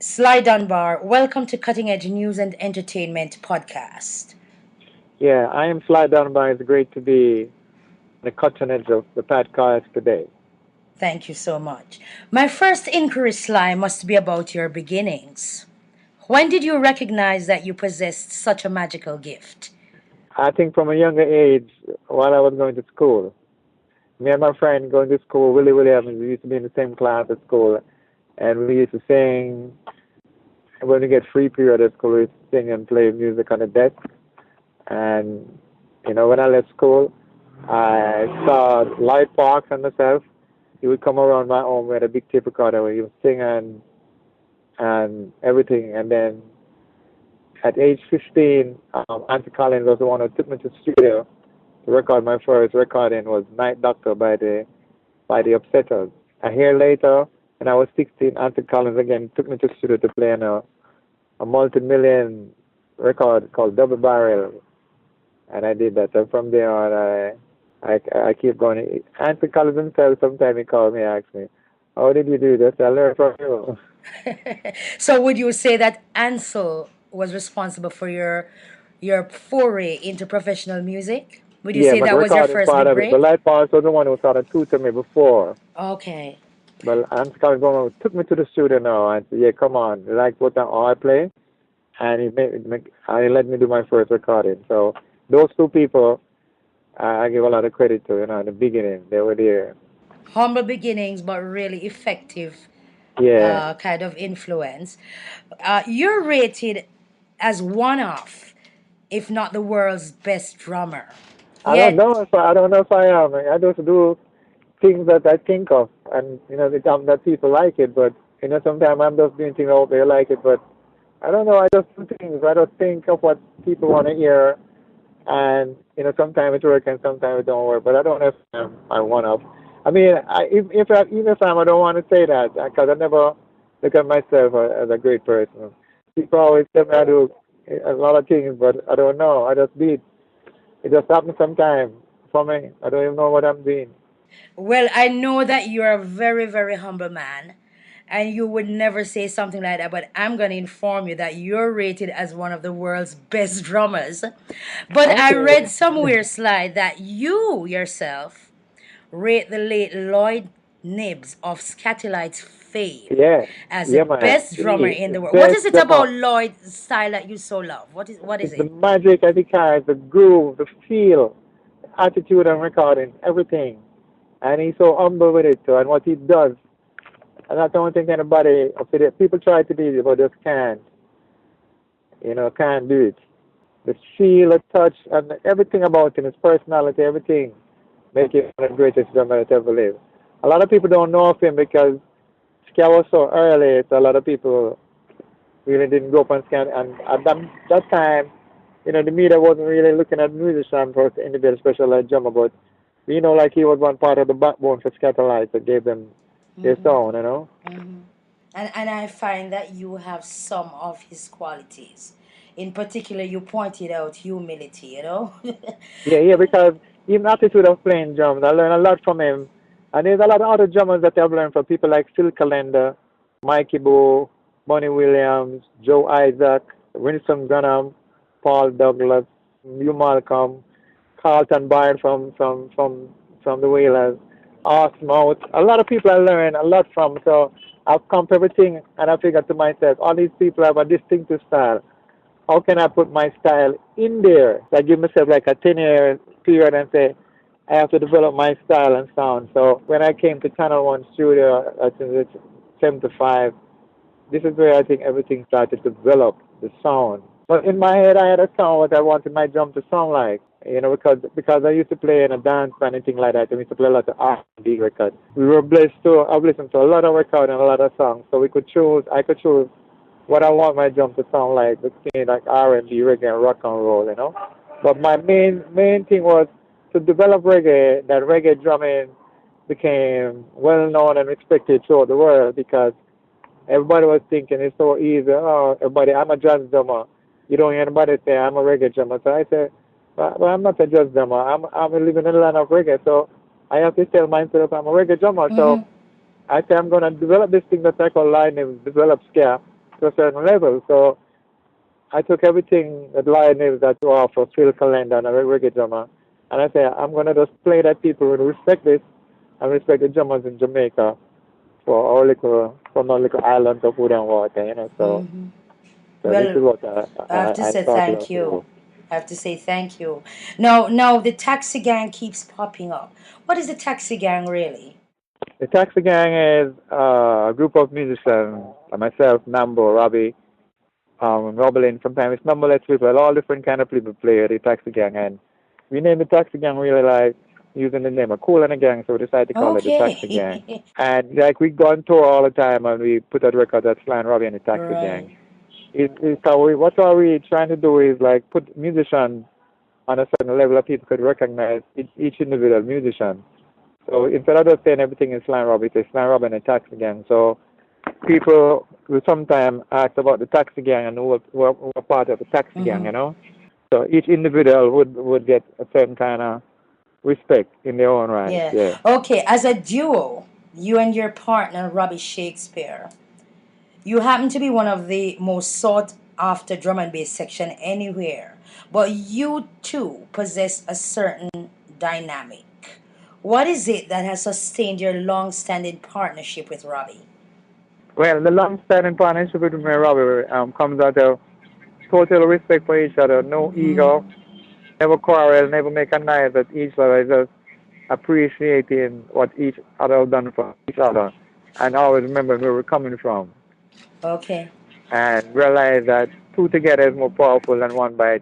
Sly Dunbar, welcome to Cutting Edge News and Entertainment Podcast. Yeah, I am Sly Dunbar. It's great to be the cutting edge of the podcast today. Thank you so much. My first inquiry, Sly, must be about your beginnings. When did you recognize that you possessed such a magical gift? I think from a younger age, while I was going to school, me and my friend going to school, Willie Williams, we used to be in the same class at school, and we used to sing. When we get free period at school, we used to sing and play music on the desk. And, when I left school, I saw Light Parks and myself. He would come around my home with a big tape recorder where he would sing and everything. And then at age 15, Auntie Collins was the one who took me to the studio to record my first recording was Night Doctor by the Upsetters. A year later, when I was 16, Auntie Collins again took me to the studio to play on a multi-million record called Double Barrel, and I did that. And from there on, I keep going. Auntie Collins himself, sometimes he called me and asked me, "How did you do this?" I learned from you. So, would you say that Ansel was responsible for your foray into professional music? Would you Yeah, say but the that was your recording first part big of it. The break? light part was the one who sort of tutored me before. Okay. But Auntie Collins took me to the studio now and said, "Yeah, come on, you like what I play?" And he let me do my first recording. So those two people, I give a lot of credit to. In the beginning, they were there. Humble beginnings, but really effective Yeah, kind of influence. You're rated as one of, if not the world's best drummer. Yet, I don't know if I am. I just do things that I think of, and they tell me that people like it. But sometimes I'm just doing things out there like it. But I don't know. I just do things. I just think of what people want to hear, and sometimes it works and sometimes it don't work. But I don't know if I'm one of. I mean, even if I don't want to say that because I never look at myself as a great person. People always tell me I do a lot of things, but I don't know. I just do it. It just happens sometimes for me. I don't even know what I'm doing. well, I know that you're a very, very humble man. And you would never say something like that, but I'm going to inform you that you're rated as one of the world's best drummers. But I Okay. read somewhere, Slide, that you yourself rate the late Lloyd Nibbs of Scatterlight's fame Yeah. as the Yeah, man. best drummer He, in the the world. What best is it drummer. about Lloyd's style that you so love? What is It's the it? magic that he carries, the groove, the feel, the attitude and recording, everything. And he's so humble with it too, and what he does. And I don't think anybody up to it. People try to do it, but just can't. Can't do it. The feel, the touch, and everything about him, his personality, everything, make him one of the greatest drummers that ever lived. A lot of people don't know of him because Ska was so early, so a lot of people really didn't go up on Ska. And at that time, the media wasn't really looking at musician for individual specialized drummer, but like he was one part of the backbone for Scatterlight that gave them their sound. And I find that you have some of his qualities. In particular, you pointed out humility. Yeah, yeah, because even attitude of playing drums, I learned a lot from him. And there's a lot of other drummers that I've learned from people like Phil Calendar, Mikey Bo, Bonnie Williams, Joe Isaac, Winston Gunham, Paul Douglas, Hugh Malcolm, Carlton Byrne from the Whalers, Art Mouth. A lot of people I learned a lot from. So I've come to everything and I figured to myself, all these people have a distinctive style. How can I put my style in there? So I give myself like a 10-year period and say, I have to develop my style and sound. So when I came to Channel 1 studio, I think it's 75, this is where I think everything started to develop, the sound. But in my head, I had a sound what I wanted my drum to sound like. Because I used to play in a dance band and things like that. I used to play a lot of R&B records. We were blessed to. I've listened to a lot of records and a lot of songs. So I could choose what I want my drum to sound like between like R&B, reggae, and rock and roll. But my main thing was to develop reggae. That reggae drumming became well known and respected throughout the world because everybody was thinking it's so easy. Oh, everybody, I'm a jazz drummer. You don't hear anybody say I'm a reggae drummer. So I said, well, I'm not a jazz drummer. I'm living in the land of reggae. So I have to tell myself I'm a reggae drummer. So I said I'm gonna develop this thing that I call line and develop ska to a certain level. So I took everything that Lionel that to offer, Phil Calendar and a reggae drummer, and I say I'm gonna just play that people will respect this and respect the drummers in Jamaica for our little from our little island of food and water, you know. So this is Well, what I have to I say started thank off with. you. I have to say thank you. Now the taxi gang keeps popping up. What is the taxi gang really? The Taxi Gang is a group of musicians, myself, Nambo, Robbie, Robbelin, sometimes it's numberless people, all different kind of people play the Taxi Gang, and we named the Taxi Gang really like using the name of Cool and the Gang, so we decided to call it the Taxi Gang. Okay. And like we go on tour all the time, and we put out records that's Sly and Robbie and the Taxi Gang. Right. It's how we, what are we trying to do is like put musicians on a certain level that people could recognize each individual musician. So instead of just saying everything is Sly and Robbie, it's Sly and Robbie and the Taxi Gang. So people will sometimes ask about the Taxi Gang and who are part of the Taxi Gang, you Mm-hmm. know. So each individual would get a certain kind of respect in their own right. Yeah. Yeah. Okay, as a duo, you and your partner Robbie Shakespeare, you happen to be one of the most sought after drum and bass section anywhere. But you two possess a certain dynamic. What is it that has sustained your long standing partnership with Robbie? Well, the long-standing partnership with me and Robbie comes out of total respect for each other, no ego, Mm-hmm. never quarrel, never make a knife at each other, just appreciating what each other have done for each other, and always remember where we're coming from, Okay. and realize that two together is more powerful than one by